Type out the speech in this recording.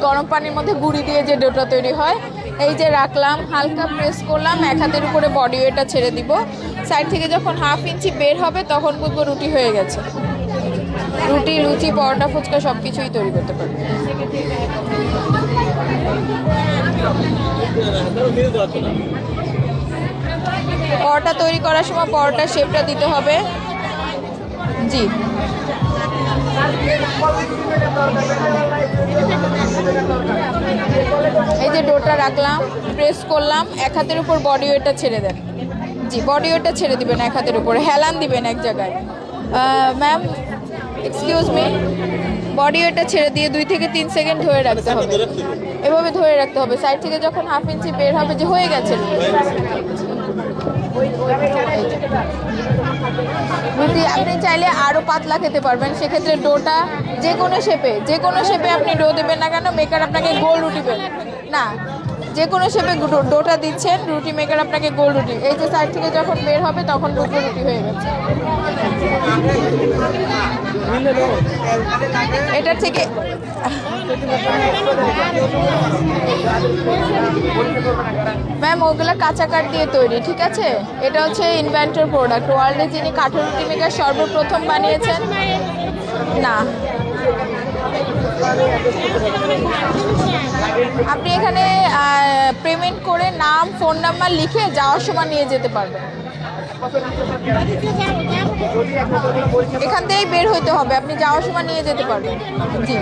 গরম পানির মধ্যে গুঁড়ি দিয়ে যে ডোটা তৈরি হয়। এই যে রাখলাম, হালকা প্রেস করলাম, এক হাতের উপরে বডি ওয়েটটা ছেড়ে দিব। সাইড থেকে যখন 1/2 ইঞ্চি বের হবে তখন বুঝবো রুটি হয়ে গেছে। রুটি, লুচি, পরোটা, ফুচকা সব কিছুই তৈরি করতে পারবে। পরোটা তৈরি করার সময় পরোটার শেপটা দিতে হবে। জি, এই যে ডোটা রাখলাম, প্রেস করলাম, এক হাতের উপর বডি ওয়েটটা ছেড়ে দেন। জি, বডি ওয়েটটা ছেড়ে দিবেন এক হাতের উপরে, হেলান দিবেন এক জায়গায়। ম্যাম, এক্সকিউজ মি, বডি ওয়েটটা ছেড়ে দিয়ে 2 থেকে 3 সেকেন্ড ধরে রাখতে হবে। এভাবে ধরে রাখতে হবে। সাইড থেকে যখন 1/2 ইঞ্চি বের হবে যে হয়ে গেছে রুটি। আপনি চাইলে আরও পাতলা খেতে পারবেন, সেক্ষেত্রে ডোটা যে কোনো শেপে আপনি ডো দেবেন না কেন, মেকার আপনাকে গোল রুটি বেলবে না, যে কোনো শেপে ডোটা দিচ্ছেন, রুটি মেকার আপনাকে গোল রুটি, এই যে সাইড থেকে যখন বের হবে তখন বুঝবো রুটি হয়ে গেছে। এটা থেকে ম্যাম ওগুলো কাঁচা কাঠ দিয়ে তৈরি, ঠিক আছে? এটা হচ্ছে ইনভেন্টর প্রোডাক্ট, ওয়ার্ল্ডে যিনি কাঠের রুটি মেকার সর্বপ্রথম বানিয়েছেন। না, আপনি এখানে পেমেন্ট করে নাম, ফোন নাম্বার লিখে যাওয়ার সময় নিয়ে যেতে পারবেন। এখান থেকেই বের হইতে হবে, আপনি যাওয়ার সময় নিয়ে যেতে পারবেন। জি।